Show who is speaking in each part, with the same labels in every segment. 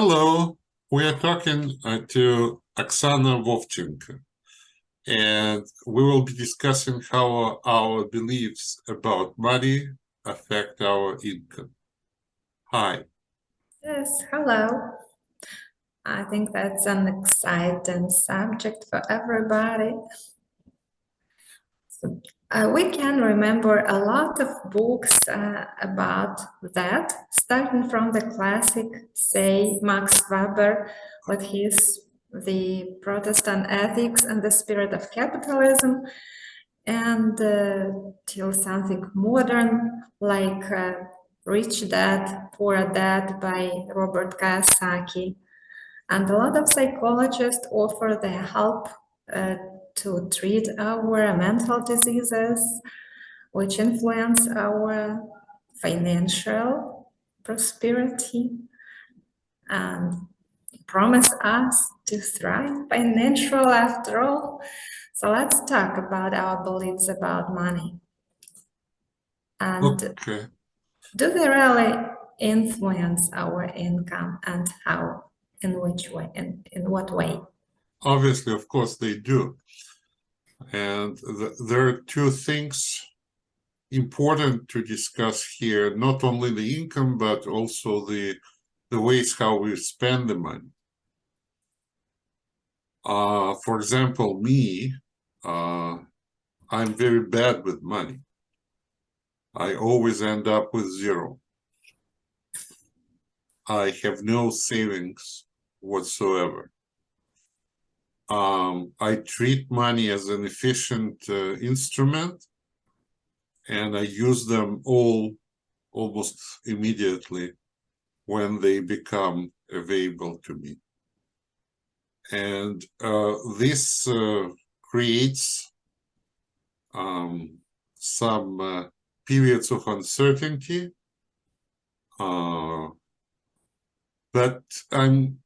Speaker 1: Hello, we are talking to Oksana Vovchenko, and we will be discussing how our beliefs about money affect our income. Hi.
Speaker 2: Yes, hello. I think that's an exciting subject for everybody. So, we can remember a lot of books about that, starting from the classic, say, Max Weber with his The Protestant Ethics and the Spirit of Capitalism, and till something modern like Rich Dad, Poor Dad by Robert Kiyosaki. And a lot of psychologists offer their help to treat our mental diseases, which influence our financial prosperity and promise us to thrive financially after all. So let's talk about our beliefs about money. And
Speaker 1: Okay.
Speaker 2: do they really influence our income, and how, in which way, in what way?
Speaker 1: Obviously, of course, they do. And there are two things important to discuss here, not only the income, but also the ways how we spend the money. For example, me, I'm very bad with money. I always end up with zero. I have no savings whatsoever. I treat money as an efficient instrument, and I use them all almost immediately when they become available to me. And this creates some periods of uncertainty, but I'm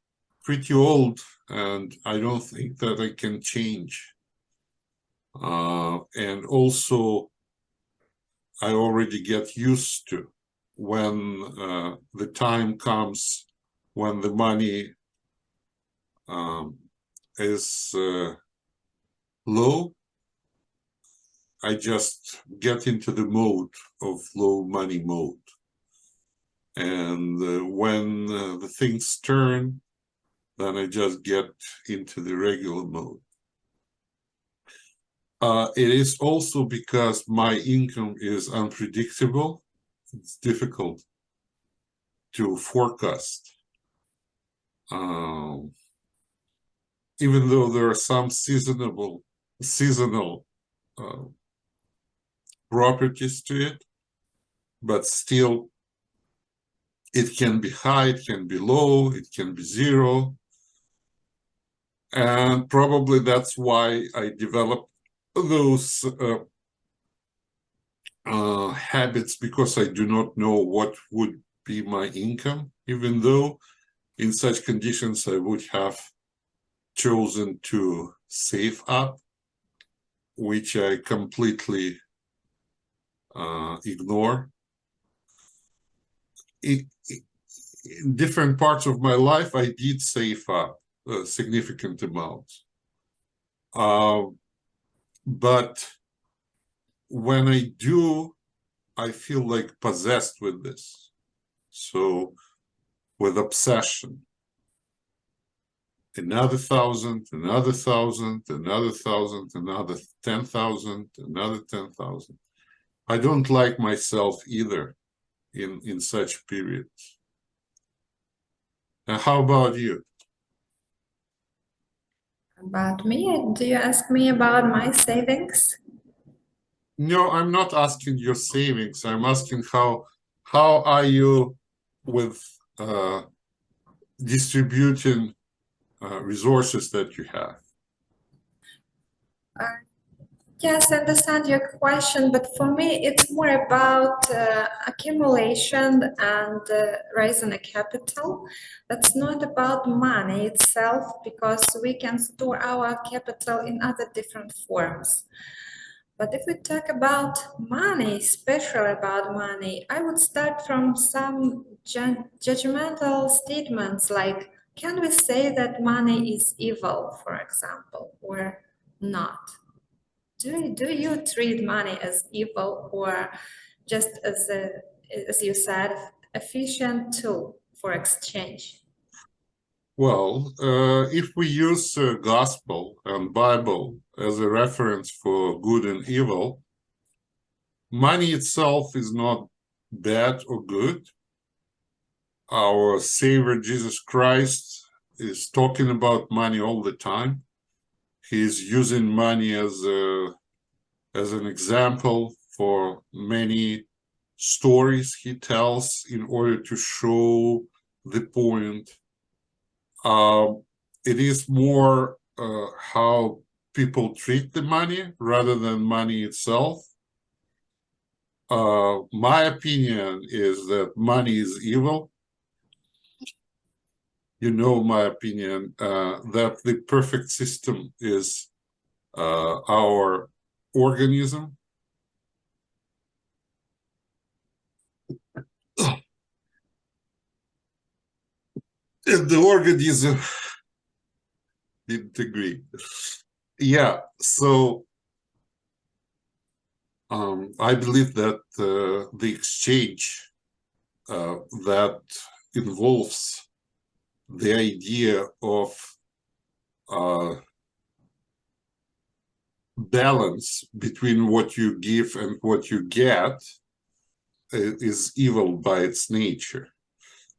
Speaker 1: pretty old and I don't think that I can change. And also, I already get used to when the time comes when the money is low, I just get into the mode of low money mode. And when the things turn, then I just get into the regular mode. It is also because my income is unpredictable. It's difficult to forecast. Even though there are some seasonal properties to it, but still it can be high, it can be low, it can be zero. And probably that's why I developed those habits, because I do not know what would be my income, even though in such conditions I would have chosen to save up, which I completely ignore. In different parts of my life, I did save up significant amounts. But when I do, I feel like possessed with this. So with obsession. Another 1,000, another 1,000, another 1,000, another 10,000, another 10,000. I don't like myself either in such periods. And how about you?
Speaker 2: About me? Do you ask me about my savings?
Speaker 1: No, I'm not asking your savings. I'm asking how are you with distributing resources that you have?
Speaker 2: Yes, I understand your question, but for me, it's more about accumulation and raising a capital. That's not about money itself, because we can store our capital in other different forms. But if we talk about money, especially about money, I would start from some judgmental statements like, can we say that money is evil, for example, or not? Do you treat money as evil or just as you said, efficient tool for exchange?
Speaker 1: Well, if we use Gospel and Bible as a reference for good and evil, money itself is not bad or good. Our Savior Jesus Christ is talking about money all the time. He's using money as an example for many stories he tells in order to show the point. It is more how people treat the money rather than money itself. My opinion is that money is evil. You know my opinion, that the perfect system is our organism. And the organism didn't agree. Yeah, so I believe that the exchange that involves the idea of balance between what you give and what you get is evil by its nature,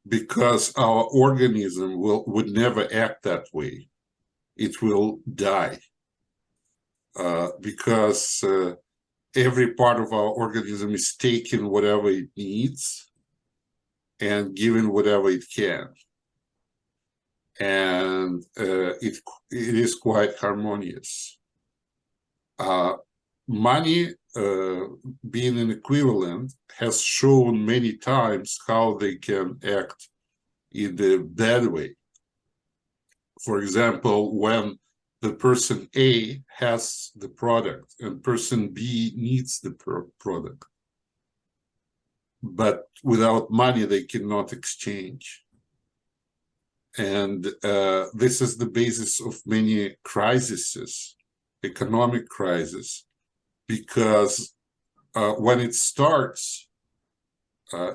Speaker 1: because our organism would never act that way. It will die because every part of our organism is taking whatever it needs and giving whatever it can. And it is quite harmonious. Money, being an equivalent, has shown many times how they can act in the bad way. For example, when the person A has the product and person B needs the product, but without money they cannot exchange. And this is the basis of many crises, economic crisis, because when it starts,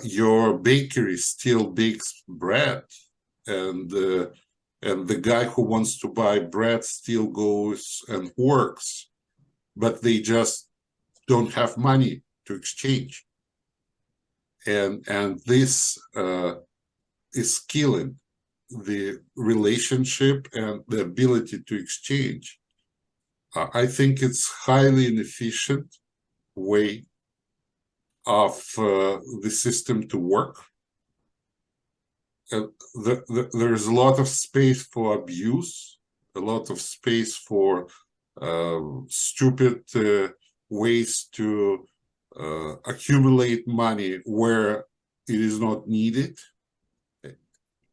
Speaker 1: your bakery still bakes bread, and the guy who wants to buy bread still goes and works, but they just don't have money to exchange. And this is killing the relationship and the ability to exchange. I think it's highly inefficient way of the system to work. There's a lot of space for abuse, a lot of space for stupid ways to accumulate money where it is not needed,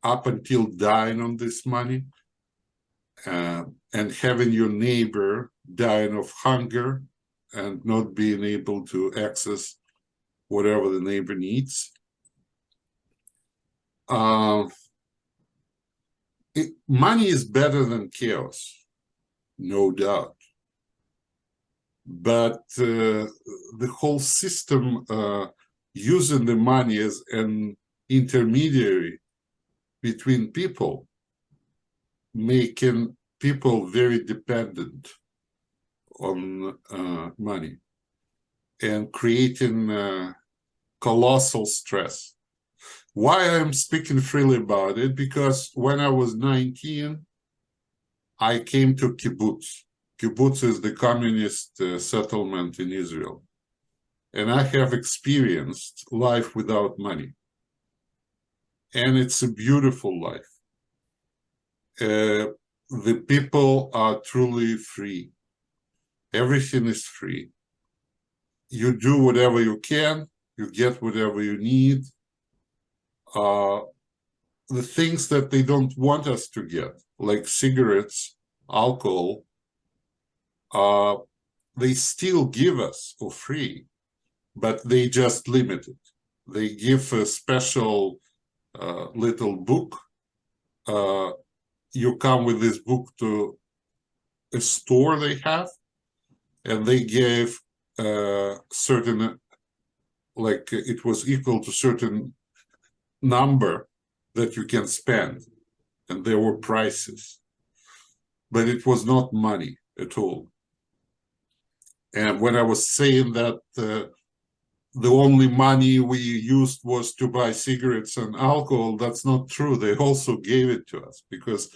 Speaker 1: up until dying on this money, and having your neighbor dying of hunger and not being able to access whatever the neighbor needs. Money is better than chaos, no doubt. But the whole system using the money as an intermediary between people, making people very dependent on money and creating colossal stress. Why I'm speaking freely about it? Because when I was 19, I came to kibbutz. Kibbutz is the communist settlement in Israel. And I have experienced life without money. And it's a beautiful life. The people are truly free. Everything is free. You do whatever you can, you get whatever you need. The things that they don't want us to get, like cigarettes, alcohol, they still give us for free, but they just limit it. They give a special little book. You come with this book to a store they have, and they gave certain, like it was equal to certain number that you can spend, and there were prices, but it was not money at all. And when I was saying that the only money we used was to buy cigarettes and alcohol, that's not true. They also gave it to us, because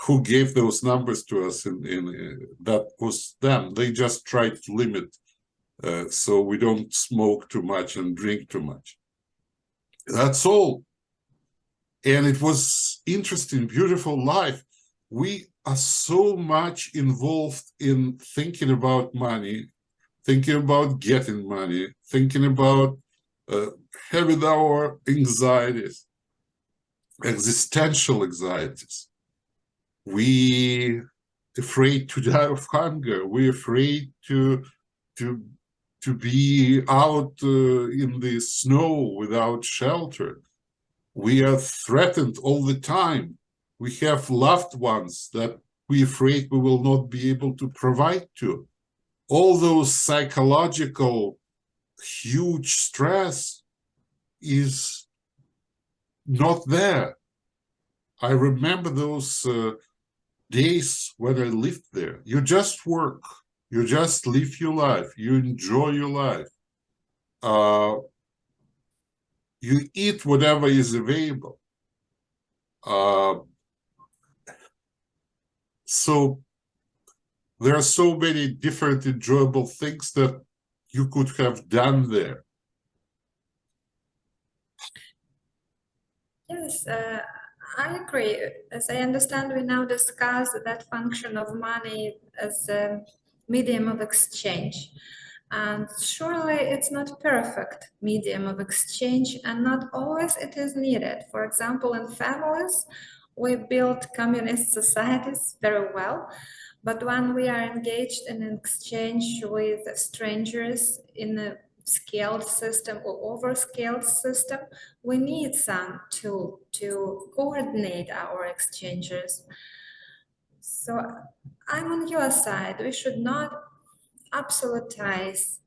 Speaker 1: who gave those numbers to us? That was them. They just tried to limit so we don't smoke too much and drink too much. That's all. And it was interesting, beautiful life. We are so much involved in thinking about money, thinking about getting money, thinking about having our anxieties, existential anxieties. We afraid to die of hunger. We're afraid to be out in the snow without shelter. We are threatened all the time. We have loved ones that we're afraid we will not be able to provide to. All those psychological huge stress is not there. I remember those days when I lived there. You just work, you just live your life, you enjoy your life. You eat whatever is available. So there are so many different enjoyable things that you could have done there.
Speaker 2: Yes, I agree. As I understand, we now discuss that function of money as a medium of exchange. And surely it's not perfect medium of exchange, and not always it is needed. For example, in families, we build communist societies very well, but when we are engaged in an exchange with strangers in a scaled system or overscaled system, we need some tool to coordinate our exchanges. So I'm on your side. We should not absolutize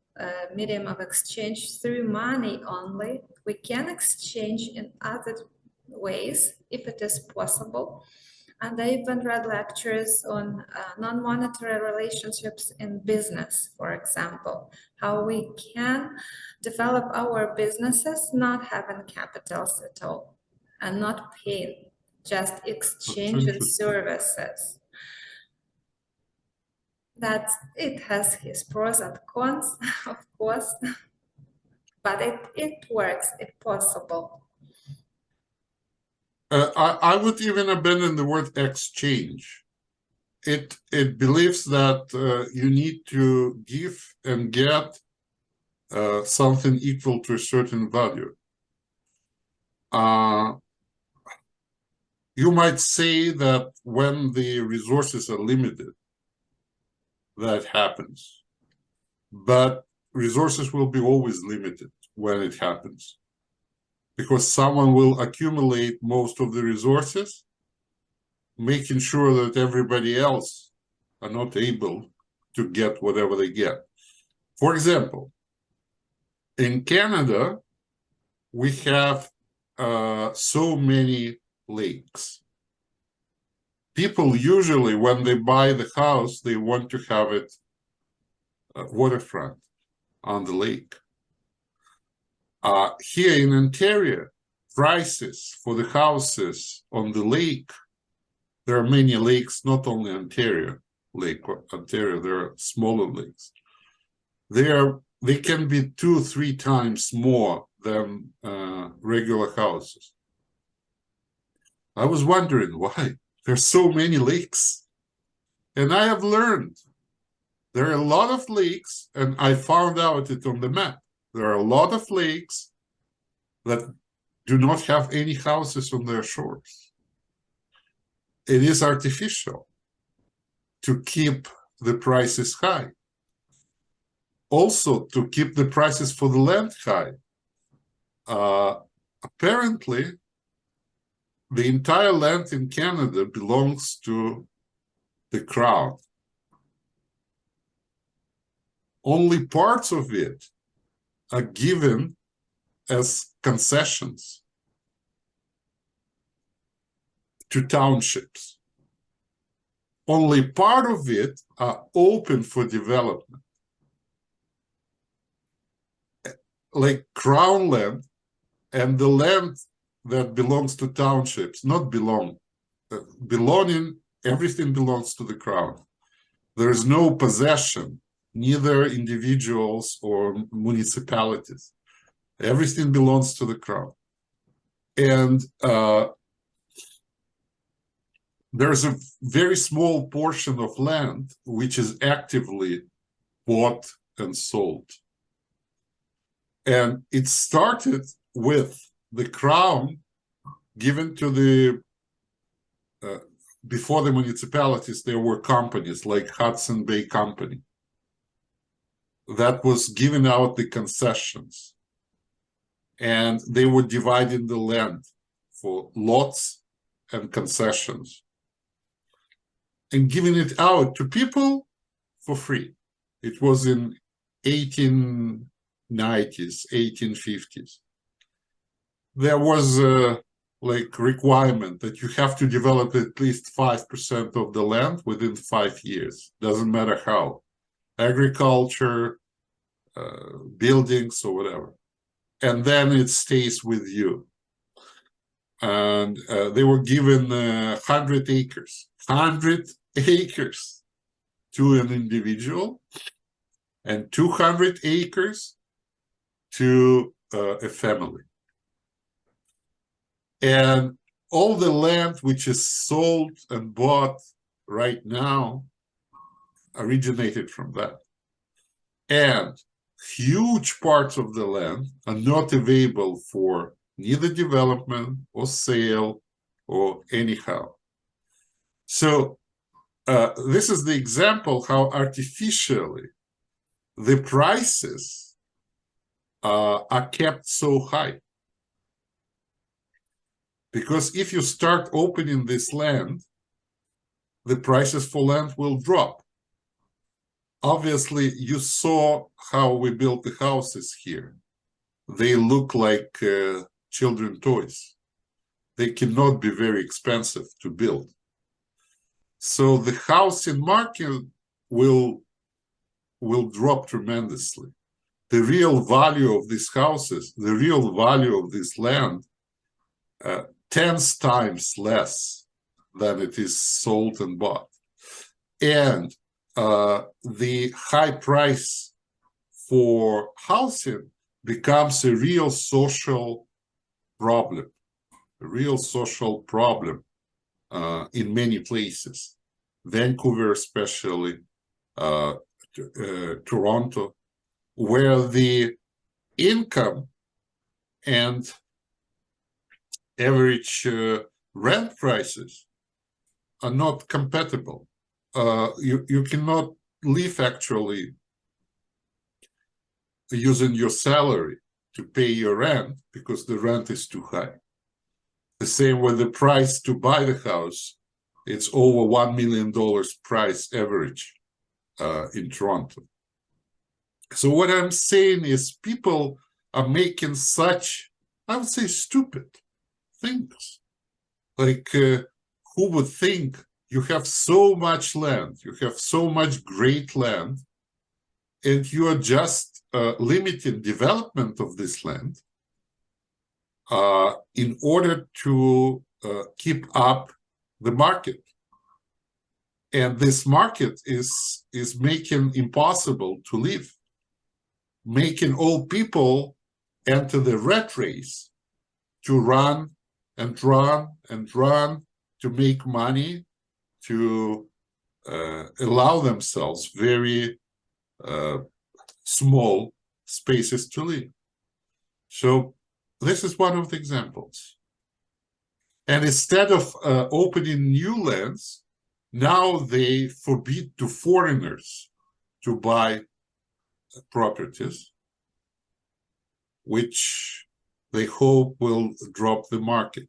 Speaker 2: medium of exchange through money only. We can exchange in other ways if it is possible. And I even read lectures on non-monetary relationships in business, for example, how we can develop our businesses not having capitals at all and not paying, just exchanging services. That it has its pros and cons, of course, but it works, it's possible.
Speaker 1: I would even abandon the word exchange. It believes that you need to give and get something equal to a certain value. You might say that when the resources are limited, that happens. But resources will be always limited when it happens, because someone will accumulate most of the resources, making sure that everybody else are not able to get whatever they get. For example, in Canada, we have so many lakes. People usually, when they buy the house, they want to have it waterfront on the lake. Here in Ontario, prices for the houses on the lake, there are many lakes, not only Ontario, Lake Ontario, there are smaller lakes. They can be 2-3 times more than regular houses. I was wondering why. There's so many lakes. And I have learned there are a lot of lakes, and I found out it on the map. There are a lot of lakes that do not have any houses on their shores. It is artificial to keep the prices high. also to keep the prices for the land high. Apparently, the entire land in Canada belongs to the Crown. Only parts of it are given as concessions to townships. Only part of it are open for development. Like Crown land and the land that belongs to townships, not belonging, everything belongs to the Crown. There is no possession, neither individuals or municipalities. Everything belongs to the Crown. And there's a very small portion of land which is actively bought and sold. And it started with the Crown given to the, before the municipalities, there were companies like Hudson Bay Company that was giving out the concessions. And they were dividing the land for lots and concessions and giving it out to people for free. It was in 1890s, 1850s. There was a requirement that you have to develop at least 5% of the land within 5 years. Doesn't matter how. Agriculture, buildings, or whatever. And then it stays with you. And they were given 100 acres. 100 acres to an individual and 200 acres to a family. And all the land which is sold and bought right now originated from that. And huge parts of the land are not available for neither development or sale or anyhow. So this is the example how artificially the prices are kept so high. Because if you start opening this land, the prices for land will drop. Obviously, you saw how we built the houses here. They look like children's toys. They cannot be very expensive to build. So the housing market will drop tremendously. The real value of these houses, the real value of this land, 10 times less than it is sold and bought. And the high price for housing becomes a real social problem, in many places. Vancouver especially, Toronto, where the income and average rent prices are not compatible. You cannot live actually using your salary to pay your rent because the rent is too high. The same with the price to buy the house, it's over $1 million price average in Toronto. So what I'm saying is people are making such, I would say, stupid things. Like who would think you have so much land, you have so much great land, and you are just limiting development of this land in order to keep up the market. And this market is making impossible to live, making all people enter the rat race to run and run and run to make money, to allow themselves very small spaces to live. So this is one of the examples. And instead of opening new lands, now they forbid to foreigners to buy properties, which they hope will drop the market.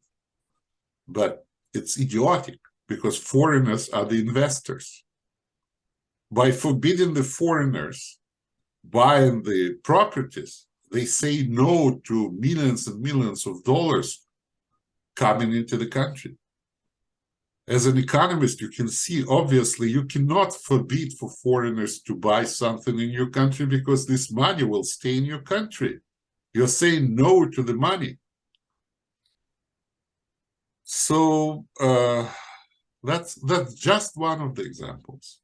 Speaker 1: But it's idiotic because foreigners are the investors. By forbidding the foreigners buying the properties, they say no to millions and millions of dollars coming into the country. As an economist, you can see, obviously, you cannot forbid for foreigners to buy something in your country because this money will stay in your country. You're saying no to the money. So that's just one of the examples.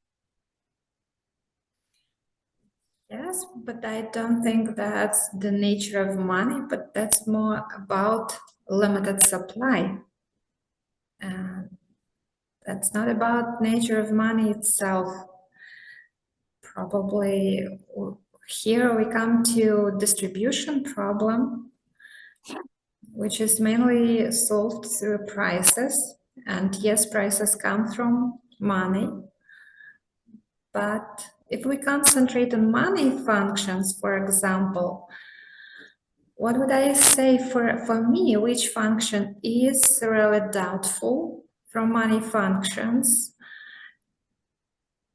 Speaker 2: Yes, but I don't think that's the nature of money, but that's more about limited supply. That's not about nature of money itself. Probably here we come to distribution problem, which is mainly solved through prices. And yes, prices come from money. But if we concentrate on money functions, for example, what would I say for me, which function is really doubtful from money functions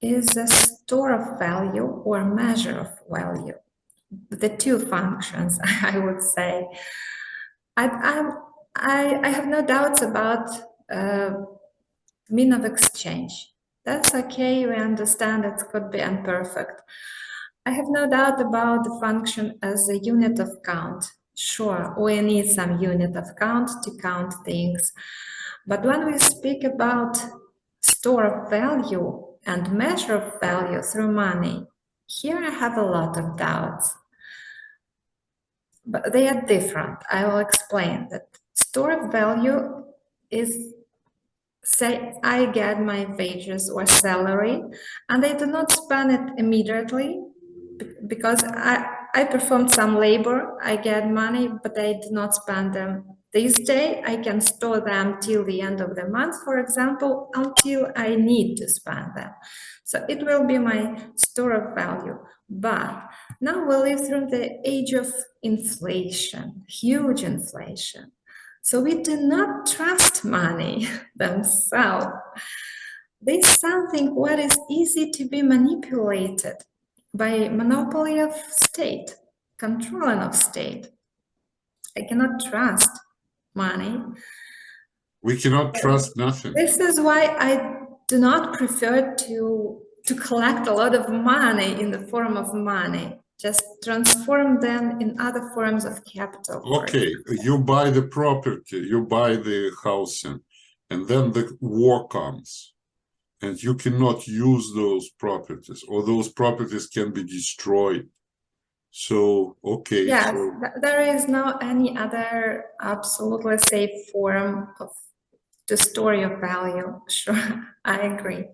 Speaker 2: is a store of value or measure of value. The two functions, I would say. I have no doubts about mean of exchange. That's okay, we understand it could be imperfect. I have no doubt about the function as a unit of count. Sure, we need some unit of count to count things. But when we speak about store of value and measure of value through money, here I have a lot of doubts. But they are different. I will explain that store of value is, say, I get my wages or salary and I do not spend it immediately because I performed some labor, I get money, but I do not spend them this day. I can store them till the end of the month, for example, until I need to spend them. So it will be my store of value. But now we live through the age of inflation, huge inflation. So we do not trust money themselves. There's something what is easy to be manipulated by monopoly of state, controlling of state. I cannot trust money.
Speaker 1: We cannot trust nothing.
Speaker 2: This is why I do not prefer to collect a lot of money in the form of money. Just transform them in other forms of capital.
Speaker 1: Okay, you buy the property, you buy the housing, and then the war comes, and you cannot use those properties, or those properties can be destroyed. So, okay.
Speaker 2: Yes,
Speaker 1: so
Speaker 2: there is no any other absolutely safe form of the story of value. Sure, I agree.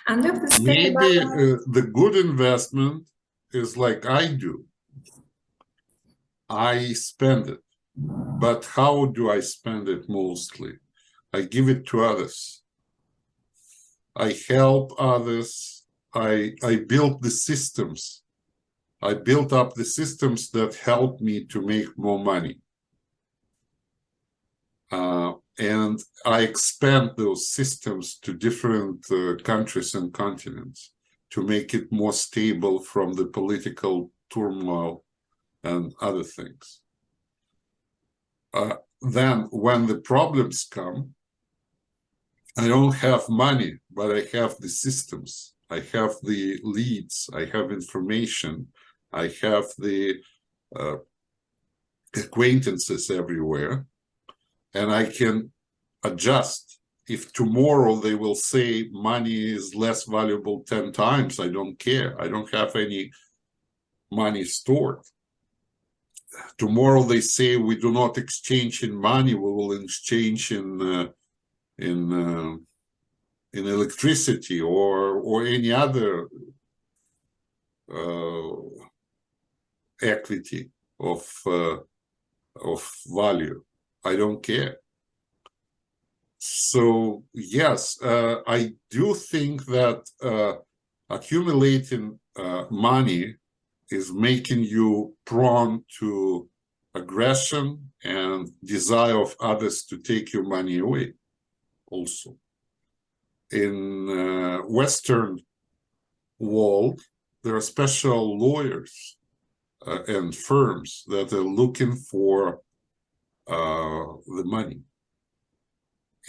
Speaker 2: And if we speak
Speaker 1: maybe
Speaker 2: about
Speaker 1: the good investment is like I do. I spend it, but how do I spend it mostly? I give it to others. I help others. I build the systems. I built up the systems that help me to make more money. And I expand those systems to different countries and continents to make it more stable from the political turmoil and other things. Then when the problems come, I don't have money, but I have the systems. I have the leads. I have information. I have the acquaintances everywhere. And I can adjust. If tomorrow they will say money is less valuable 10 times, I don't care. I don't have any money stored. Tomorrow they say we do not exchange in money, we will exchange in electricity or any other equity of value. I don't care. So yes, I do think that accumulating money is making you prone to aggression and desire of others to take your money away also. In Western world, there are special lawyers and firms that are looking for the money.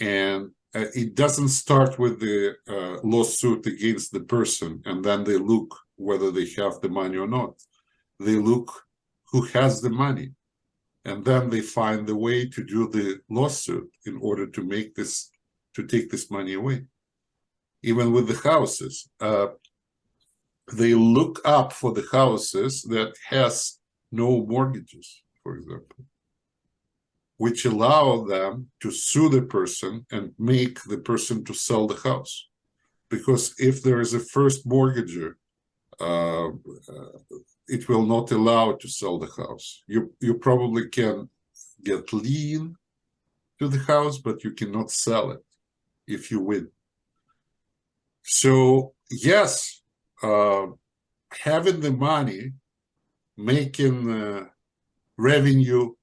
Speaker 1: And it doesn't start with the lawsuit against the person, and then they look whether they have the money or not. They look who has the money, and then they find the way to do the lawsuit in order to make this, to take this money away. Even with the houses, they look up for the houses that has no mortgages, for example, which allow them to sue the person and make the person to sell the house. Because if there is a first mortgager, it will not allow to sell the house. You probably can get lien to the house, but you cannot sell it if you win. So yes, having the money, making revenue,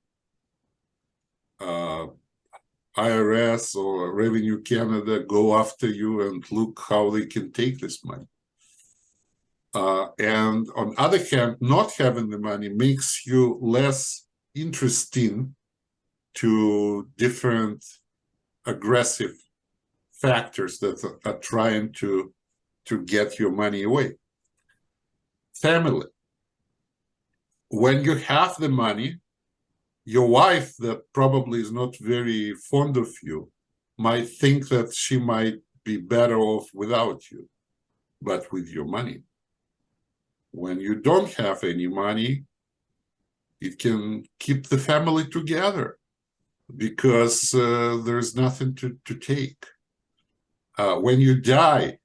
Speaker 1: IRS or Revenue Canada go after you and look how they can take this money. And on the other hand, not having the money makes you less interesting to different aggressive factors that are trying to get your money away. Family. When you have the money, your wife that probably is not very fond of you might think that she might be better off without you, but with your money. When you don't have any money, it can keep the family together because there's nothing to take. When you die,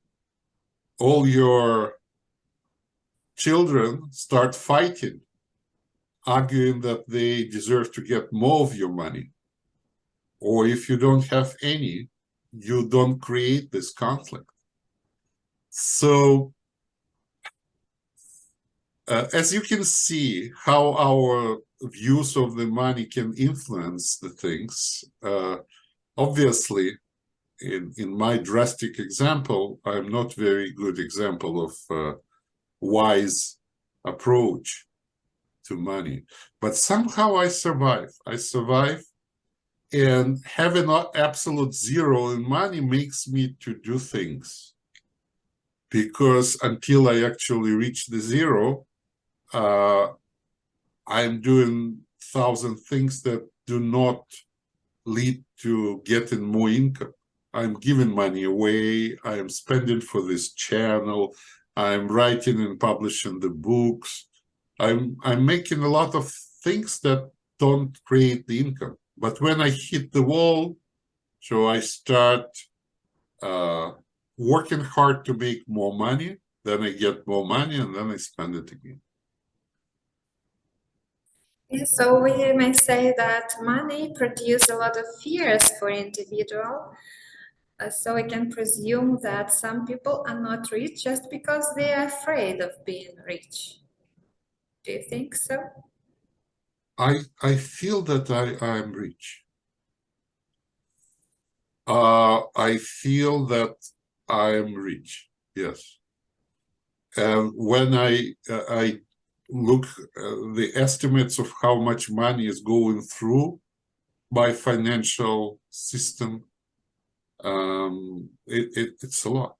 Speaker 1: all your children start fighting, arguing that they deserve to get more of your money. Or if you don't have any, you don't create this conflict. So, as you can see how our views of the money can influence the things, obviously, in my drastic example, I'm not very good example of wise approach to money, but somehow I survive. And having absolute zero in money makes me to do things, because until I actually reach the zero, I'm doing 1,000 things that do not lead to getting more income. I'm giving money away, I am spending for this channel, I'm writing and publishing the books, I'm making a lot of things that don't create the income. But when I hit the wall, so I start working hard to make more money, then I get more money, and then I spend it again.
Speaker 2: So we may say that money produces a lot of fears for individual. So we can presume that some people are not rich just because they are afraid of being rich. Do you think so?
Speaker 1: I feel that I am rich. I feel that I am rich, yes. And when I look the estimates of how much money is going through my financial system, it's a lot.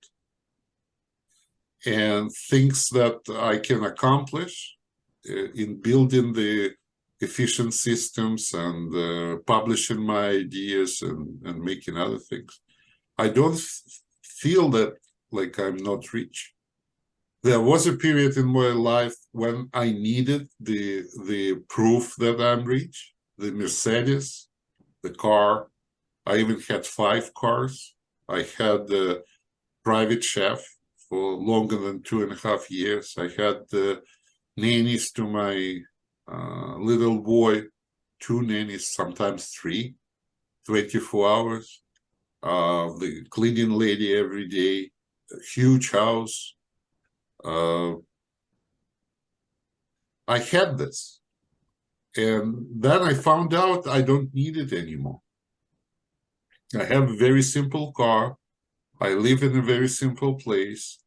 Speaker 1: And things that I can accomplish in building the efficient systems and publishing my ideas and making other things, I don't feel that like I'm not rich. There was a period in my life when I needed the proof that I'm rich, the Mercedes, the car. I even had 5 cars. I had a private chef for longer than 2.5 years. I had nannies to my little boy, 2 nannies, sometimes 3, 24 hours. The cleaning lady every day, a huge house. I had this. And then I found out I don't need it anymore. I have a very simple car. I live in a very simple place.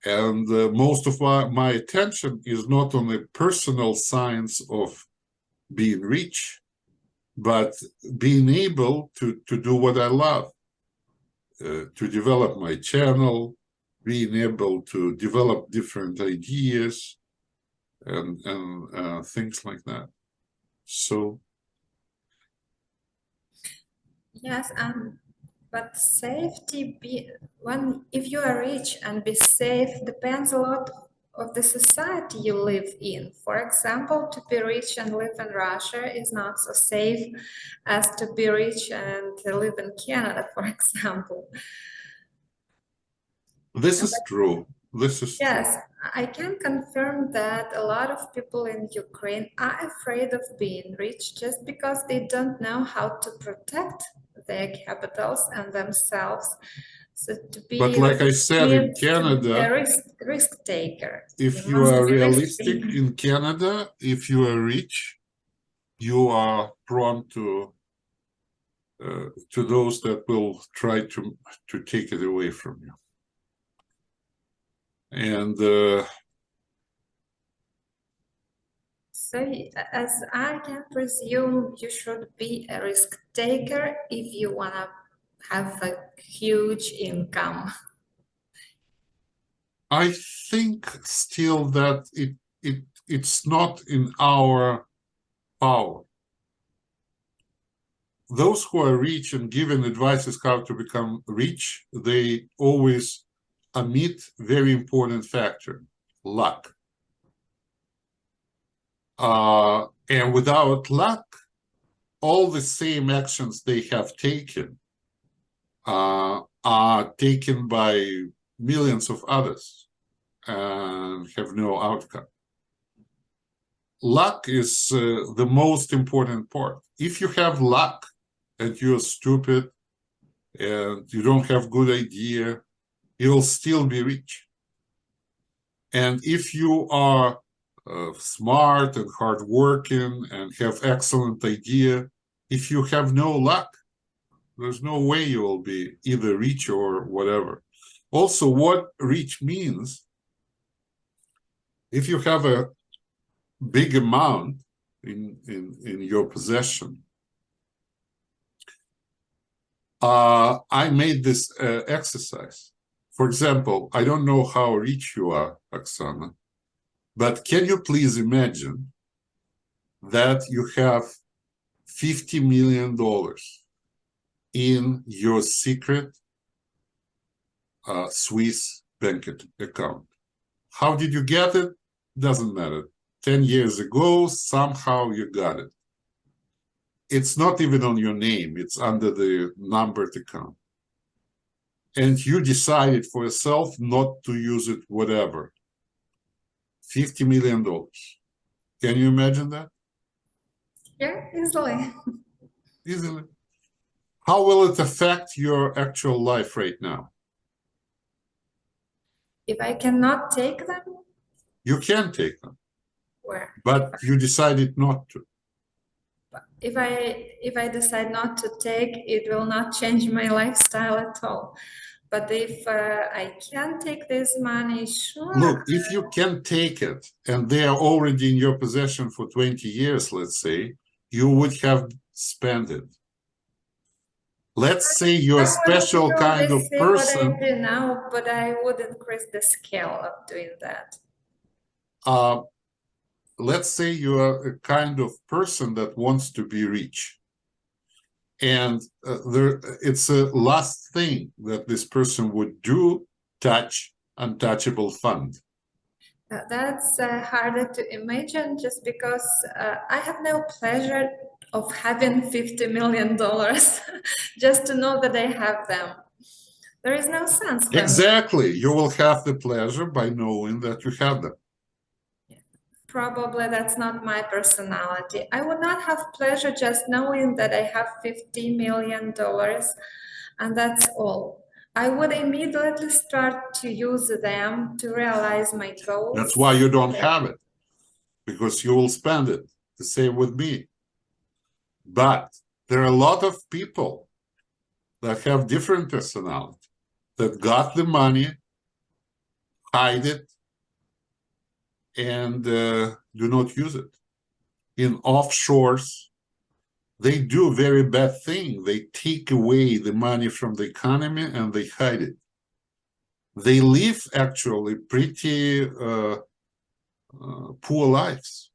Speaker 1: And most of my attention is not on the personal science of being rich, but being able to do what I love, to develop my channel, being able to develop different ideas and things like that. So
Speaker 2: yes, but safety if you are rich and be safe depends a lot of the society you live in. For example, to be rich and live in Russia is not so safe as to be rich and live in Canada, for example.
Speaker 1: this is true. This is
Speaker 2: Yes,
Speaker 1: true.
Speaker 2: I can confirm that a lot of people in Ukraine are afraid of being rich just because they don't know how to protect their capitals and themselves. So to
Speaker 1: But
Speaker 2: be
Speaker 1: like I
Speaker 2: rich
Speaker 1: said, in
Speaker 2: means to be a
Speaker 1: Canada,
Speaker 2: risk taker.
Speaker 1: if
Speaker 2: You
Speaker 1: you
Speaker 2: must
Speaker 1: are
Speaker 2: be
Speaker 1: realistic
Speaker 2: risky.
Speaker 1: in Canada, if you are rich, you are prone to those that will try to take it away from you. And
Speaker 2: So, as I can presume, you should be a risk taker if you want to have a huge income.
Speaker 1: I think still that it's not in our power. Those who are rich and given advices how to become rich, they always omit very important factor, luck. And without luck, all the same actions they have taken are taken by millions of others and have no outcome. Luck is the most important part. If you have luck and you're stupid and you don't have good idea, you'll still be rich. And if you are smart and hardworking and have excellent idea, if you have no luck, there's no way you will be either rich or whatever. Also, what rich means, if you have a big amount in your possession, I made this exercise. For example, I don't know how rich you are, Oksana, but can you please imagine that you have $50 million in your secret Swiss bank account? How did you get it? Doesn't matter. 10 years ago, somehow you got it. It's not even on your name. It's under the numbered account. And you decided for yourself not to use it, whatever. $50 million. Can you imagine that?
Speaker 2: Yeah, easily.
Speaker 1: Easily. How will it affect your actual life right now?
Speaker 2: If I cannot take them,
Speaker 1: You can take them,
Speaker 2: where?
Speaker 1: but you decided not to.
Speaker 2: If I decide not to take, it will not change my lifestyle at all. But if I can take this money, sure.
Speaker 1: Look, if you can take it and they are already in your possession for 20 years, let's say, you would have spent it. Let's say you're a special kind of person.
Speaker 2: What I do now, but I would increase the scale of doing that.
Speaker 1: Let's say you are a kind of person that wants to be rich. And it's a last thing that this person would do, touch untouchable fund.
Speaker 2: That's harder to imagine just because I have no pleasure of having $50 million just to know that I have them. There is no sense.
Speaker 1: Exactly. You will have the pleasure by knowing that you have them.
Speaker 2: Probably that's not my personality. I would not have pleasure just knowing that I have $50 million and that's all. I would immediately start to use them to realize my goals.
Speaker 1: That's why you don't have it. because you will spend it. The same with me. But there are a lot of people that have different personality, that got the money, hide it, and do not use it. In offshores, they do very bad thing. They take away the money from the economy and they hide it. They live actually pretty poor lives.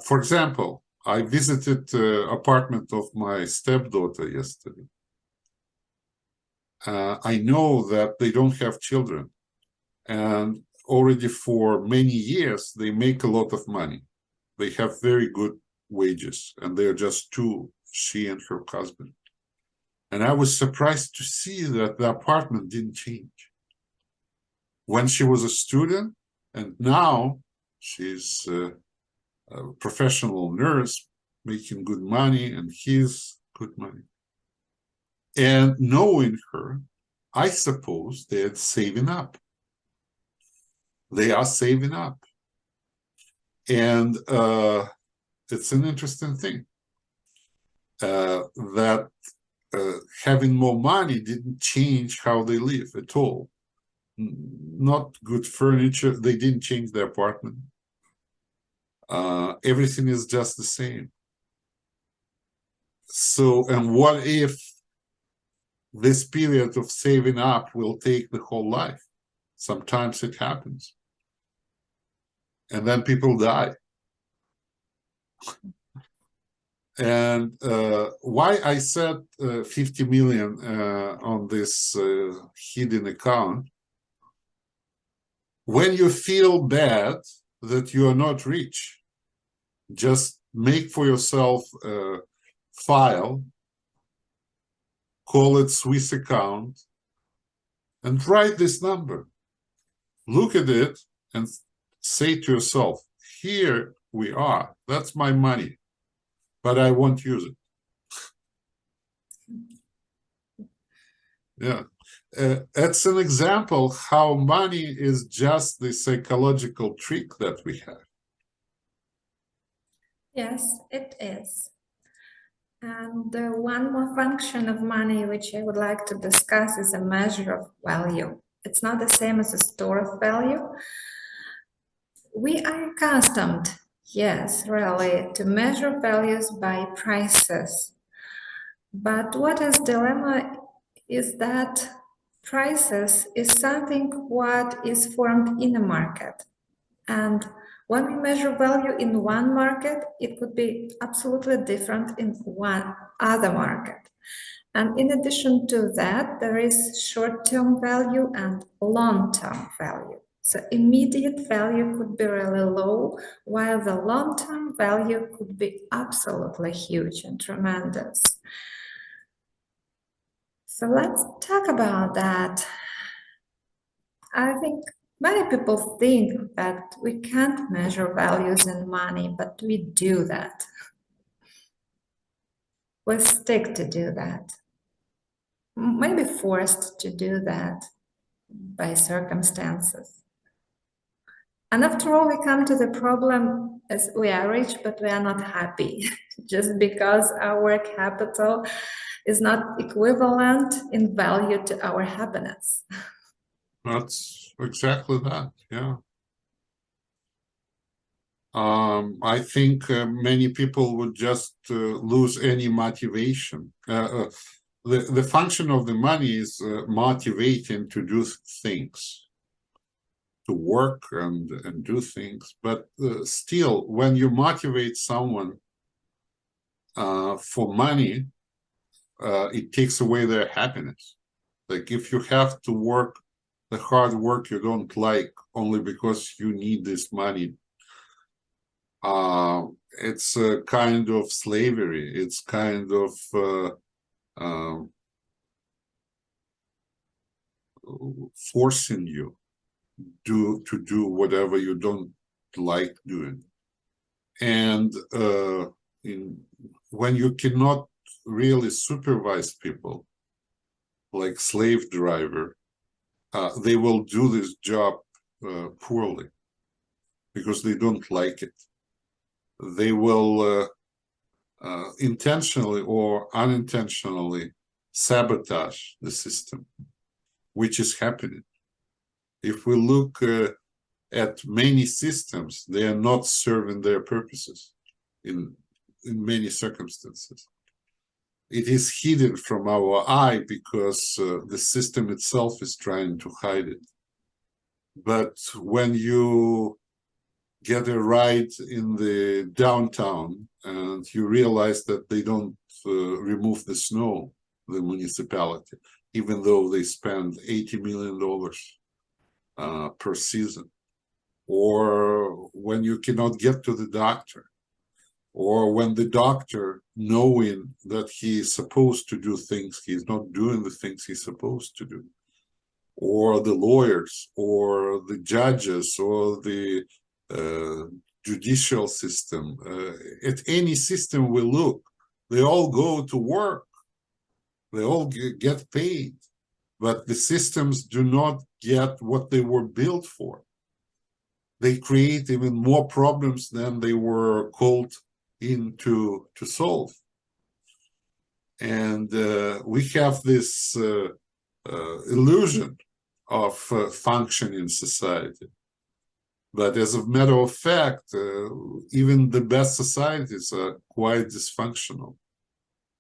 Speaker 1: For example, I visited apartment of my stepdaughter yesterday. I know that they don't have children, and already for many years they make a lot of money. They have very good wages, and they're just two, she and her husband. And I was surprised to see that the apartment didn't change. When she was a student, and now she's a professional nurse making good money, and he's good money. And knowing her, I suppose they're saving up. They are saving up. And it's an interesting thing that having more money didn't change how they live at all. Not good furniture. They didn't change their apartment. Everything is just the same. So, and what if this period of saving up will take the whole life? Sometimes it happens. And then people die. And why I said 50 million on this hidden account, when you feel bad that you are not rich, just make for yourself a file, call it Swiss account, and write this number. Look at it and say to yourself, here we are, that's my money, but I won't use it. Yeah, that's an example how money is just the psychological trick that we have.
Speaker 2: Yes, it is. And one more function of money which I would like to discuss is a measure of value. It's not the same as a store of value. We are accustomed, yes, really, to measure values by prices. But what is dilemma is that prices is something what is formed in a market. And when we measure value in one market, it could be absolutely different in one other market. And in addition to that, there is short-term value and long-term value. So immediate value could be really low, while the long-term value could be absolutely huge and tremendous. So let's talk about that. I think many people think that we can't measure values in money, but we do that. We stick to do that. Maybe forced to do that by circumstances. And after all, we come to the problem as we are rich, but we are not happy, just because our capital is not equivalent in value to our happiness.
Speaker 1: That's exactly that, yeah. I think many people would just lose any motivation. The function of the money is motivating to do things, to work and do things. But still, when you motivate someone for money, it takes away their happiness. Like if you have to work the hard work you don't like only because you need this money, it's a kind of slavery. It's kind of forcing you to do whatever you don't like doing. And when you cannot really supervise people, like slave driver, they will do this job poorly because they don't like it. They will intentionally or unintentionally sabotage the system, which is happening. If we look at many systems, they are not serving their purposes in many circumstances. It is hidden from our eye because the system itself is trying to hide it. But when you get a ride in the downtown and you realize that they don't remove the snow, the municipality, even though they spend $80 million per season, or when you cannot get to the doctor, or when the doctor, knowing that he is supposed to do things, he's not doing the things he's supposed to do, or the lawyers, or the judges, or the judicial system, at any system we look, they all go to work, they all get paid, but the systems do not get what they were built for. They create even more problems than they were called in to solve. And we have this illusion of functioning society. But as a matter of fact, even the best societies are quite dysfunctional.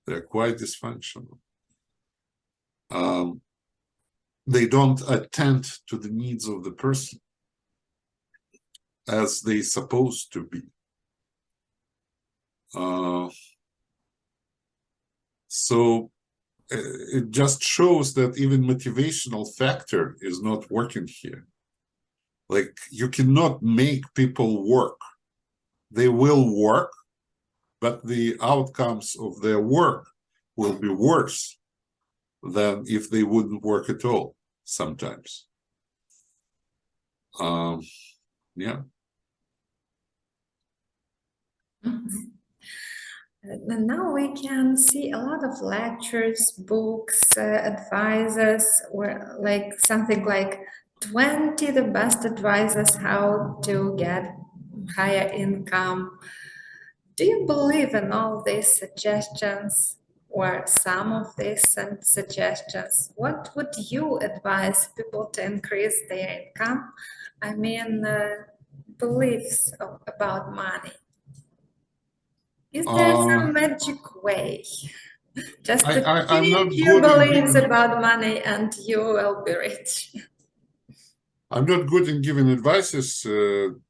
Speaker 1: They're quite dysfunctional. They don't attend to the needs of the person as they're supposed to be. So it just shows that even motivational factor is not working here. Like, you cannot make people work. They will work, but the outcomes of their work will be worse than if they wouldn't work at all sometimes. Yeah.
Speaker 2: Mm-hmm. And now we can see a lot of lectures, books, advisors, or like something like 20 the best advisors how to get higher income. Do you believe in all these suggestions or some of these suggestions? What would you advise people to increase their income? I mean, beliefs about money. Is there some magic way? Just to
Speaker 1: I'm not
Speaker 2: change your
Speaker 1: good
Speaker 2: beliefs about money and you will be rich.
Speaker 1: I'm not good in giving advices,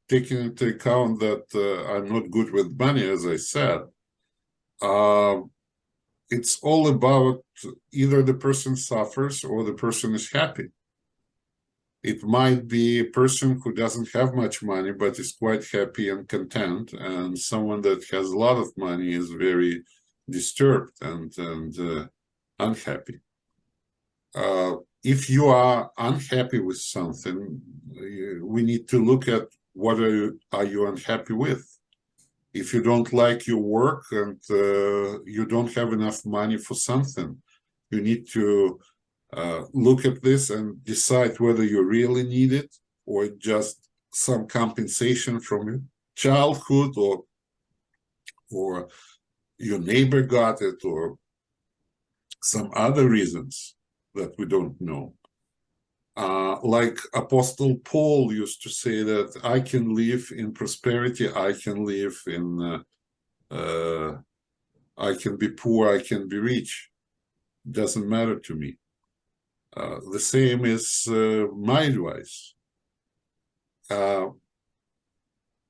Speaker 1: taking into account that I'm not good with money, as I said. It's all about either the person suffers or the person is happy. It might be a person who doesn't have much money but is quite happy and content, and someone that has a lot of money is very disturbed and unhappy. If you are unhappy with something, we need to look at what are you unhappy with. If you don't like your work and you don't have enough money for something, you need to look at this and decide whether you really need it or just some compensation from your childhood, or your neighbor got it, or some other reasons that we don't know. Like Apostle Paul used to say that I can live in prosperity, I can live in, I can be poor, I can be rich. It doesn't matter to me. The same is my advice.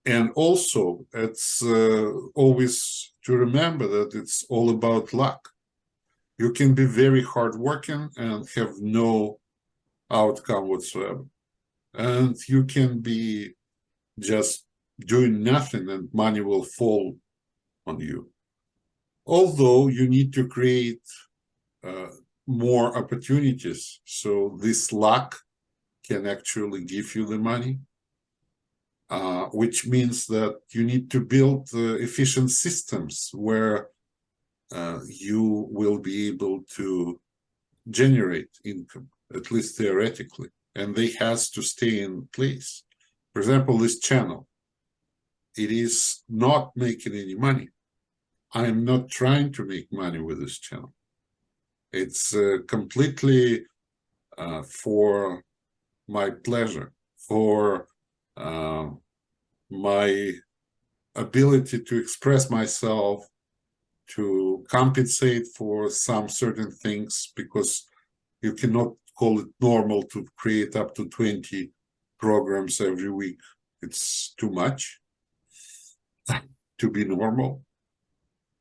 Speaker 1: And also, it's always to remember that it's all about luck. You can be very hardworking and have no outcome whatsoever. And you can be just doing nothing and money will fall on you. Although you need to create more opportunities, so this luck can actually give you the money, which means that you need to build efficient systems where you will be able to generate income, at least theoretically. and they has to stay in place. For example, this channel, it is not making any money. I am not trying to make money with this channel. It's completely for my pleasure, for my ability to express myself, to compensate for some certain things, because you cannot call it normal to create up to 20 programs every week. It's too much to be normal.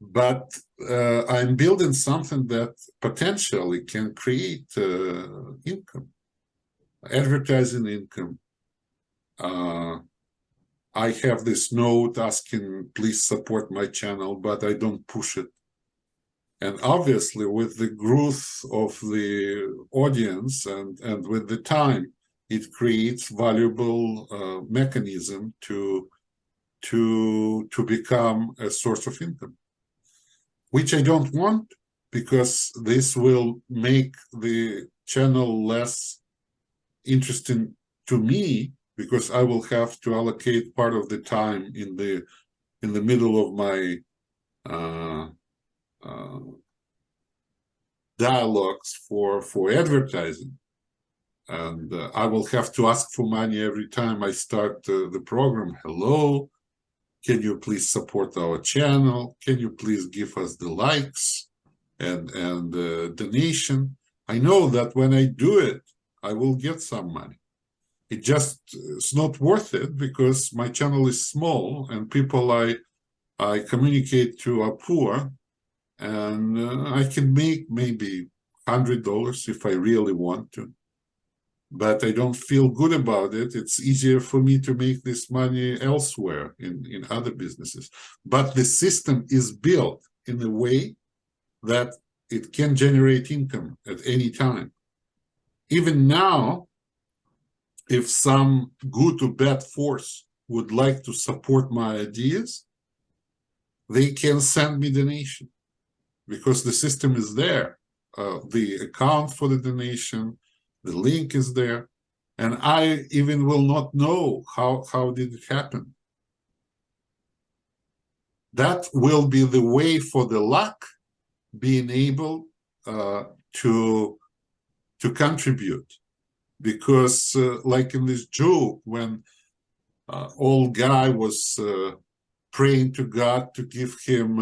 Speaker 1: But I'm building something that potentially can create income, advertising income. I have this note asking, please support my channel, but I don't push it. And obviously, with the growth of the audience and with the time, it creates valuable mechanism to become a source of income, which I don't want, because this will make the channel less interesting to me, because I will have to allocate part of the time in the middle of my dialogues for advertising, and I will have to ask for money every time I start the program. Hello, can you please support our channel? Can you please give us the likes and donation? I know that when I do it, I will get some money. It's not worth it, because my channel is small and people I communicate to are poor, and I can make maybe $100 if I really want to, but I don't feel good about it. It's easier for me to make this money elsewhere in other businesses. But the system is built in a way that it can generate income at any time. Even now, if some good or bad force would like to support my ideas, they can send me donation, because the system is there. The account for the donation, the link is there, and I even will not know how did it happen. That will be the way for the luck being able to contribute, because like in this joke, when old guy was praying to God to give him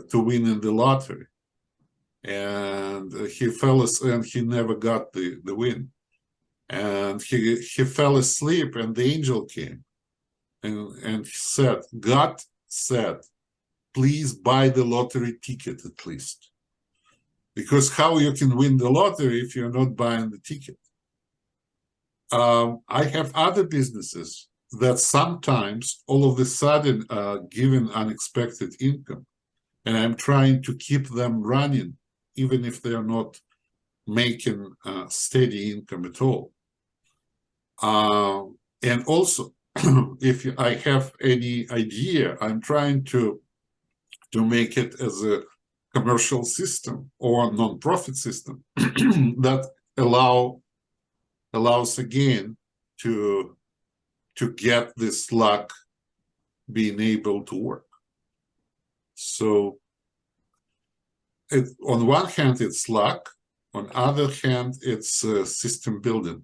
Speaker 1: to win in the lottery, and he never got the win, and he fell asleep, and the angel came and said, God said, please buy the lottery ticket at least, because how you can win the lottery if you're not buying the ticket? I have other businesses that sometimes all of a sudden given unexpected income, and I'm trying to keep them running, even if they're not making steady income at all. And also, if I have any idea, I'm trying to make it as a commercial system or non-profit system that allows again to get this luck being able to work. So on one hand, it's luck. On other hand, it's system building,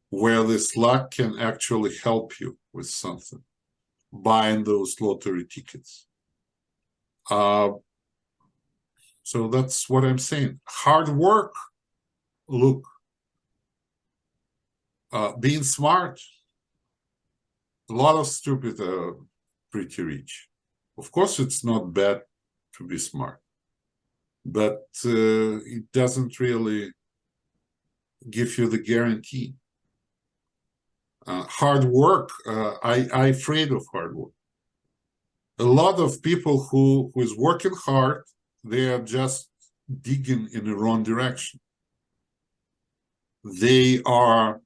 Speaker 1: where this luck can actually help you with something, buying those lottery tickets. So that's what I'm saying. Hard work, look, being smart. A lot of stupid are pretty rich. Of course, it's not bad to be smart, but it doesn't really give you the guarantee. Hard work, I'm afraid of hard work. A lot of people who is working hard, they are just digging in the wrong direction. They are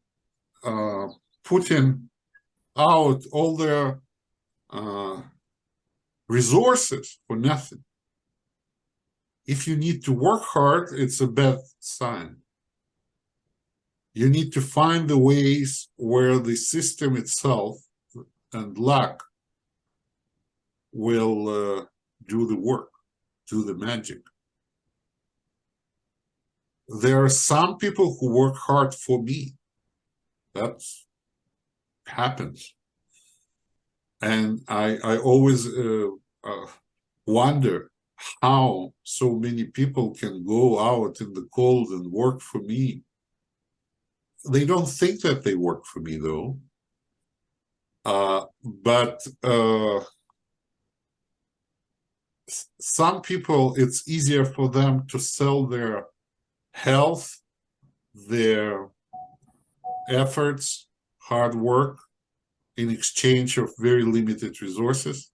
Speaker 1: putting out all their resources for nothing. If you need to work hard, it's a bad sign. You need to find the ways where the system itself and luck will do the work, do the magic. There are some people who work hard for me. That happens. And I always wonder how so many people can go out in the cold and work for me. They don't think that they work for me, though. But some people, it's easier for them to sell their health, their efforts, hard work, in exchange of very limited resources,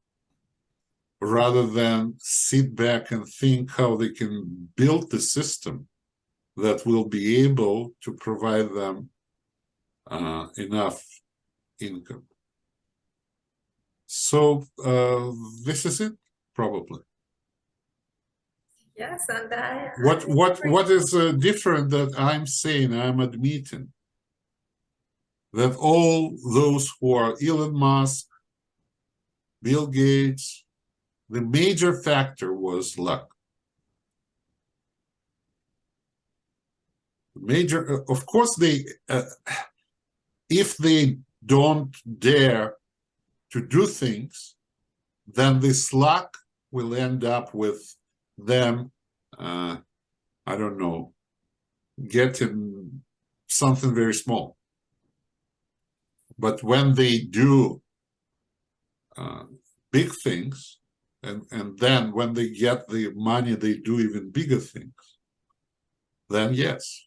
Speaker 1: rather than sit back and think how they can build the system that will be able to provide them enough income. So this is it, probably.
Speaker 2: Yes, and
Speaker 1: What is different that I'm saying, I'm admitting that all those who are Elon Musk, Bill Gates, the major factor was luck. Major, of course, they if they don't dare to do things, then this luck will end up with them, I don't know, getting something very small. But when they do big things, and then when they get the money, they do even bigger things, then yes.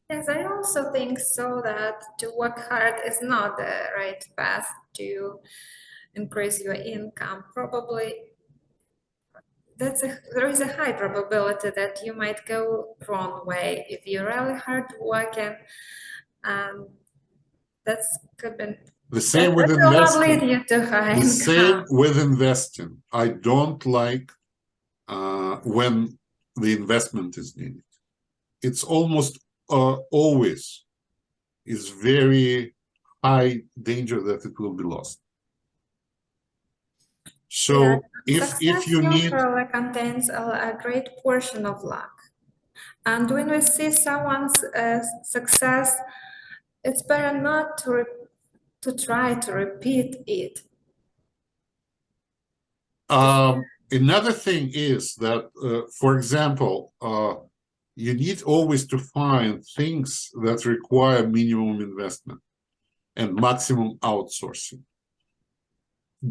Speaker 2: Yes, I also think so that to work hard is not the right path to increase your income. Probably there is a high probability that you might go wrong way if you're really hard working. That's could be
Speaker 1: the same with
Speaker 2: that will not lead
Speaker 1: investing.
Speaker 2: you to high
Speaker 1: The
Speaker 2: income.
Speaker 1: same with investing. I don't like when the investment is needed. It's almost always is very high danger that it will be lost. So if you need,
Speaker 2: usually contains a great portion of luck, and when we see someone's success, it's better not to try to repeat it.
Speaker 1: another thing is that, for example, you need always to find things that require minimum investment and maximum outsourcing.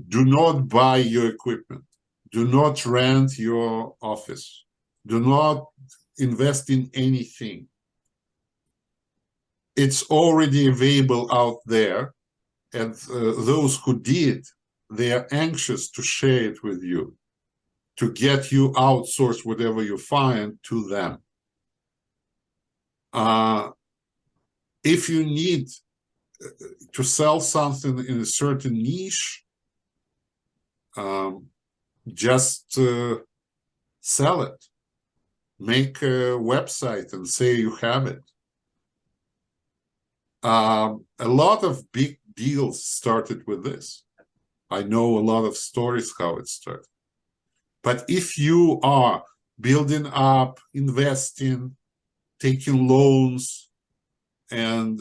Speaker 1: Do not buy your equipment. Do not rent your office. Do not invest in anything. It's already available out there, and those who did, they are anxious to share it with you, to get you outsource whatever you find to them. If you need to sell something in a certain niche, just sell it. Make a website and say you have it. A lot of big deals started with this. I know a lot of stories how it started. But if you are building up, investing, taking loans, and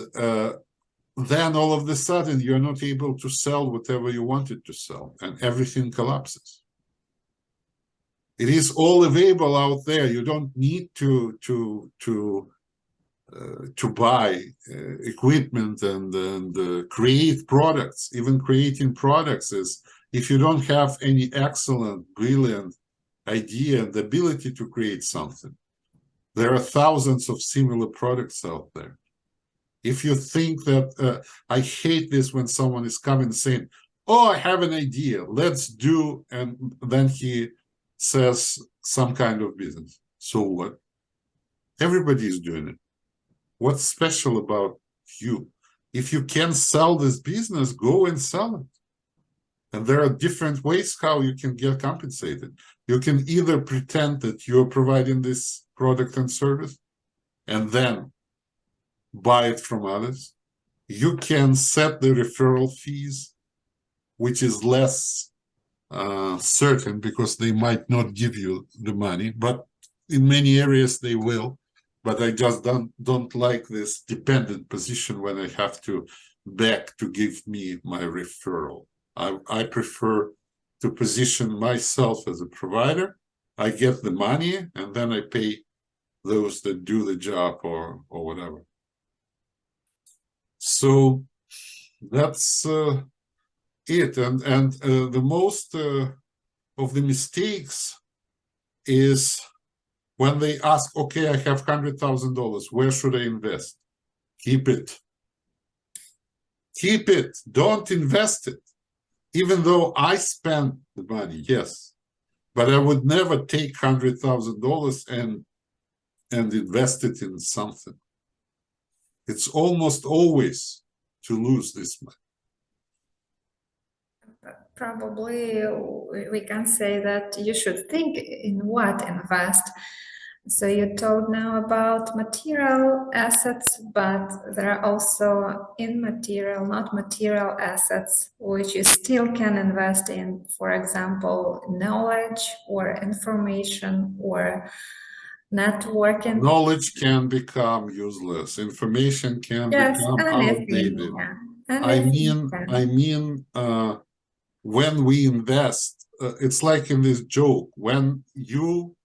Speaker 1: then all of a sudden you're not able to sell whatever you wanted to sell, and everything collapses. It is all available out there. You don't need to buy equipment and create products. Even creating products is, if you don't have any excellent, brilliant idea and the ability to create something, there are thousands of similar products out there. If you think that, I hate this when someone is coming saying, oh, I have an idea, let's do, and then he says some kind of business. So what? Everybody is doing it. What's special about you? If you can sell this business, go and sell it. And there are different ways how you can get compensated. You can either pretend that you're providing this product and service and then buy it from others. You can set the referral fees, which is less certain because they might not give you the money, but in many areas they will. But I just don't like this dependent position when I have to beg to give me my referral. I prefer to position myself as a provider. I get the money and then I pay those that do the job or whatever. So that's it. And the most of the mistakes is when they ask, okay, I have $100,000, where should I invest? Keep it. Keep it. Don't invest it. Even though I spent the money, yes. But I would never take $100,000 and invest it in something. It's almost always to lose this money.
Speaker 2: Probably we can say that you should think in what invest. So you told now about material assets, but there are also immaterial, not material assets, which you still can invest in, for example, knowledge or information or networking.
Speaker 1: Knowledge can become useless. Information can become
Speaker 2: anything,
Speaker 1: outdated.
Speaker 2: yeah.
Speaker 1: I mean, when we invest, it's like in this joke, when you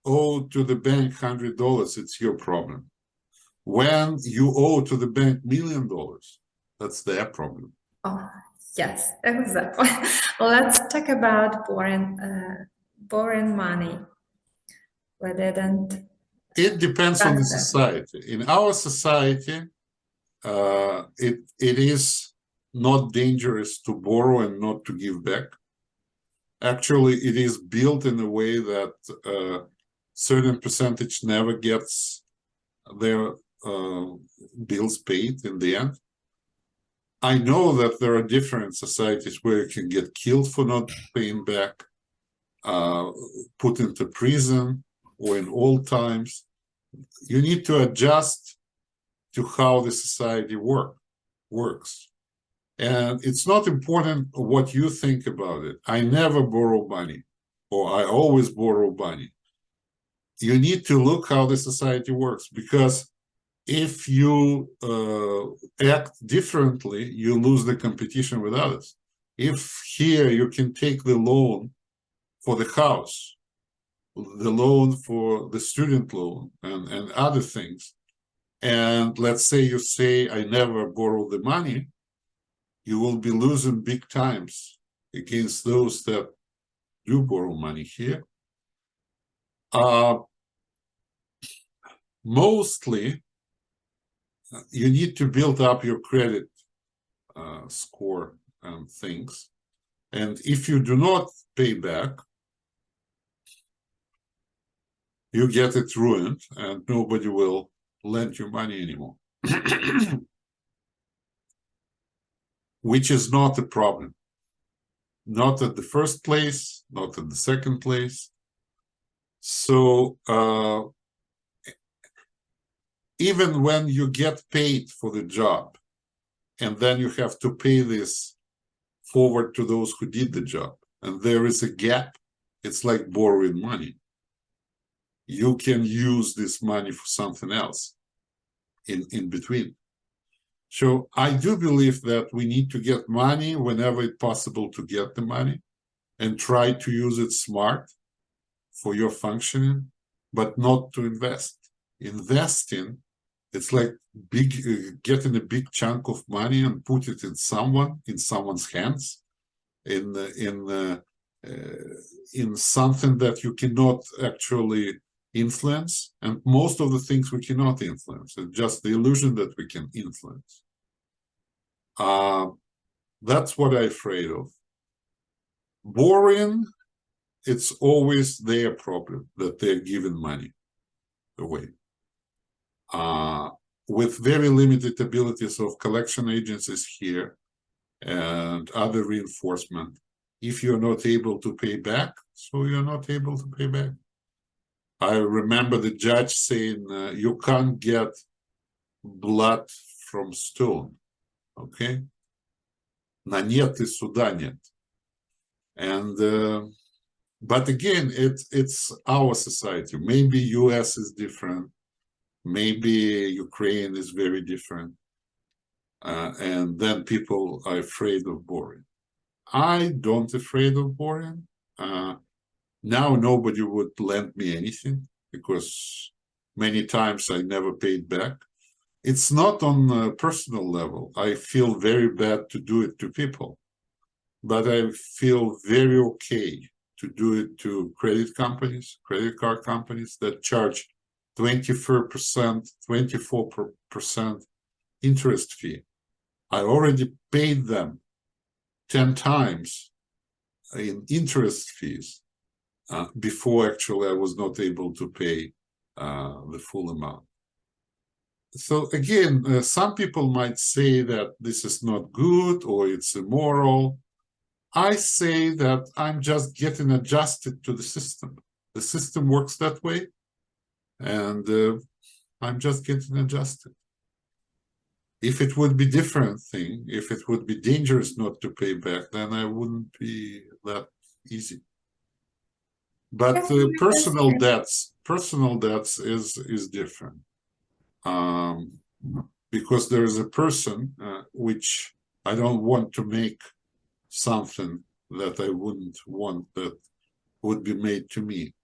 Speaker 1: owe to the bank $100, it's your problem. When you owe to the bank $1 million, that's their problem.
Speaker 2: Oh, yes, exactly. Let's talk about boring money. We didn't.
Speaker 1: It depends on the society. In our society, it is not dangerous to borrow and not to give back. Actually, it is built in a way that a certain percentage never gets their bills paid in the end. I know that there are different societies where you can get killed for not paying back, put into prison, or in old times. You need to adjust to how the society works. And it's not important what you think about it. I never borrow money, or I always borrow money. You need to look how the society works, because if you act differently, you lose the competition with others. If here you can take the loan for the house, the loan for the student loan, and other things, and let's say you say, I never borrow the money, you will be losing big times against those that do borrow money here. Mostly, you need to build up your credit score and things. And if you do not pay back, you get it ruined and nobody will lend you money anymore. Which is not a problem. Not at the first place, not at the second place. So even when you get paid for the job, and then you have to pay this forward to those who did the job, and there is a gap, it's like borrowing money. You can use this money for something else in between. So I do believe that we need to get money whenever it's possible to get the money, and try to use it smart for your functioning, but not to invest. Investing, it's like getting a big chunk of money and put it in someone's hands, in something that you cannot actually influence. And most of the things we cannot influence. It's just the illusion that we can influence. That's what I'm afraid of. Borrowing, it's always their problem that they're giving money away. With very limited abilities of collection agencies here and other reinforcement, if you're not able to pay back, so you're not able to pay back. I remember the judge saying, you can't get blood from stone, okay? На нет и суда нет. And but again, it's our society. Maybe US is different. Maybe Ukraine is very different. And then people are afraid of boring. I don't afraid of boring. Now nobody would lend me anything because many times I never paid back. It's not on a personal level. I feel very bad to do it to people, but I feel very okay to do it to credit companies, credit card companies that charge 24%, 24% interest fee. I already paid them 10 times in interest fees before actually I was not able to pay the full amount. So again, some people might say that this is not good or it's immoral. I say that I'm just getting adjusted to the system. The system works that way, and I'm just getting adjusted. If it would be different thing, if it would be dangerous not to pay back, then I wouldn't be that easy. But personal debts is different. Because there is a person which I don't want to make something that I wouldn't want that would be made to me.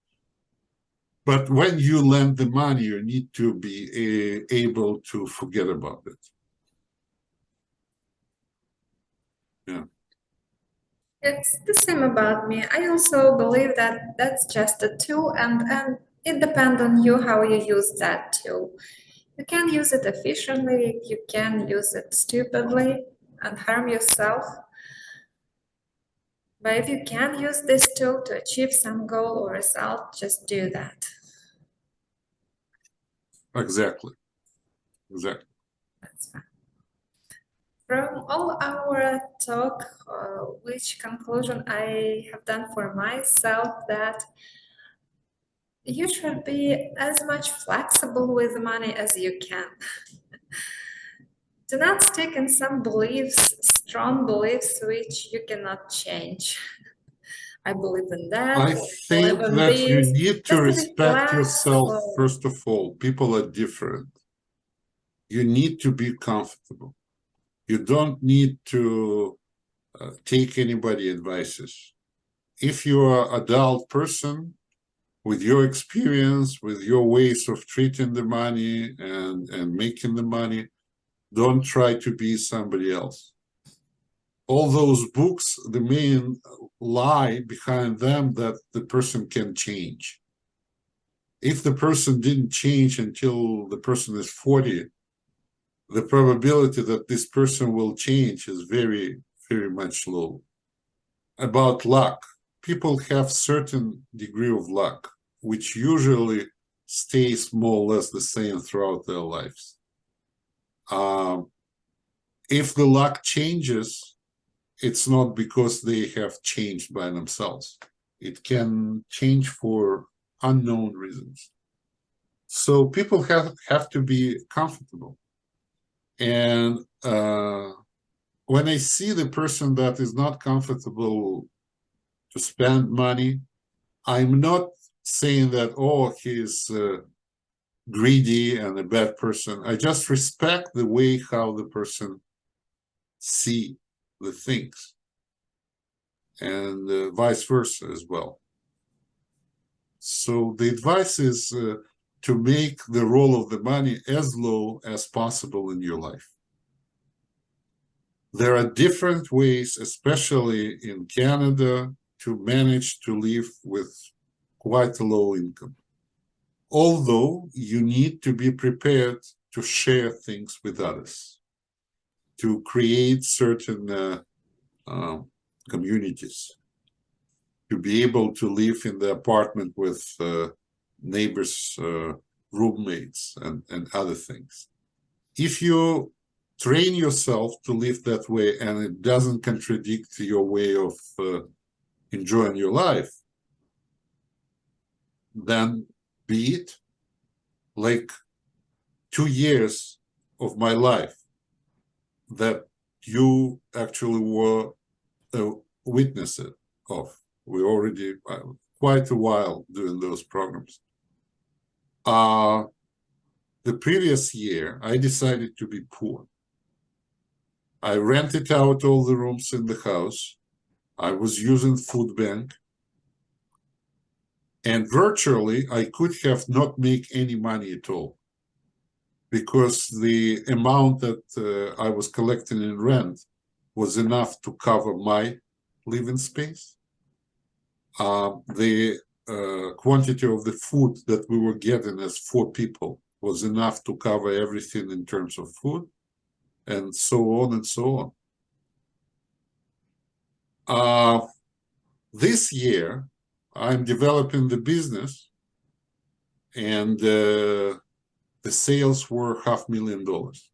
Speaker 1: But when you lend the money, you need to be able to forget about it. Yeah.
Speaker 2: It's the same about me. I also believe that that's just a tool, and it depends on you how you use that tool. You can use it efficiently, you can use it stupidly and harm yourself. But if you can use this tool to achieve some goal or result, just do that.
Speaker 1: Exactly.
Speaker 2: That's fine. From all our talk, which conclusion I have done for myself, that you should be as much flexible with money as you can. Do not stick in some beliefs, strong beliefs, which you cannot change. I believe in that.
Speaker 1: I think that you need to respect yourself, first of all. People are different. You need to be comfortable. You don't need to take anybody advices. If you are an adult person with your experience, with your ways of treating the money and making the money, don't try to be somebody else. All those books, the main lie behind them that the person can change. If the person didn't change until the person is 40, the probability that this person will change is very, very much low. About luck, people have certain degree of luck, which usually stays more or less the same throughout their lives. If the luck changes, it's not because they have changed by themselves. It can change for unknown reasons. So people have to be comfortable. And when I see the person that is not comfortable to spend money, I'm not saying that, oh, he's greedy and a bad person. I just respect the way how the person see the things, and vice versa as well. So the advice is to make the role of the money as low as possible in your life. There are different ways, especially in Canada, to manage to live with quite a low income. Although you need to be prepared to share things with others, to create certain communities, to be able to live in the apartment with neighbors, roommates, and other things. If you train yourself to live that way and it doesn't contradict your way of enjoying your life, then be it like 2 years of my life that you actually were a witness of. We already quite a while doing those programs. The previous year, I decided to be poor. I rented out all the rooms in the house. I was using food bank. And virtually, I could have not make any money at all, because the amount that I was collecting in rent was enough to cover my living space. The quantity of the food that we were getting as 4 people was enough to cover everything in terms of food, and so on and so on. This year, I'm developing the business, and the sales were $500,000.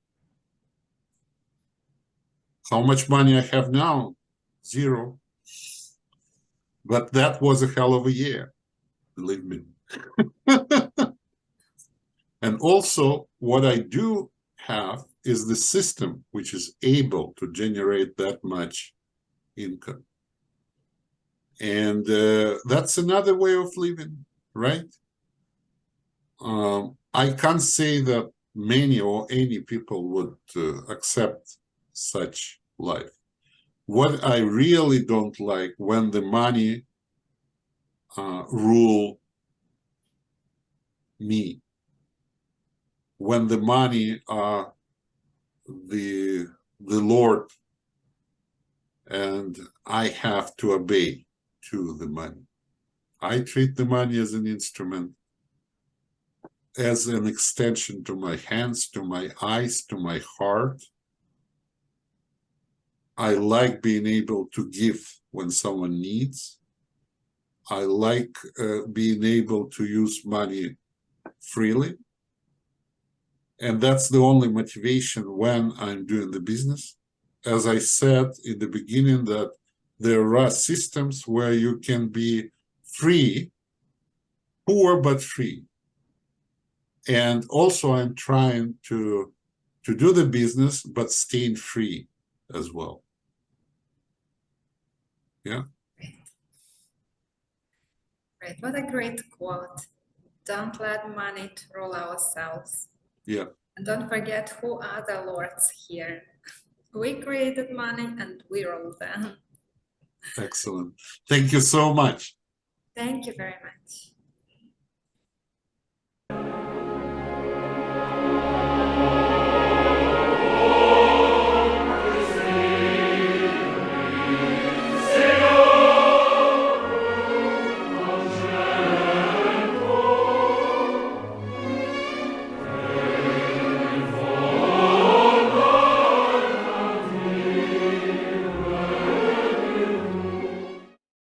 Speaker 1: How much money I have now? 0. But that was a hell of a year, believe me. And also, what I do have is the system which is able to generate that much income. And that's another way of living, right? I can't say that many or any people would accept such life. What I really don't like, when the money rule me, when the money are the Lord, and I have to obey to the money. I treat the money as an instrument, as an extension to my hands, to my eyes, to my heart. I like being able to give when someone needs. I like being able to use money freely. And that's the only motivation when I'm doing the business. As I said in the beginning, that there are systems where you can be free, poor but free. And also I'm trying to do the business, but staying free as well. Yeah.
Speaker 2: Right. What a great quote. Don't let money rule ourselves.
Speaker 1: Yeah.
Speaker 2: And don't forget who are the lords here. We created money and we rule them.
Speaker 1: Excellent. Thank you so much.
Speaker 2: Thank you very much.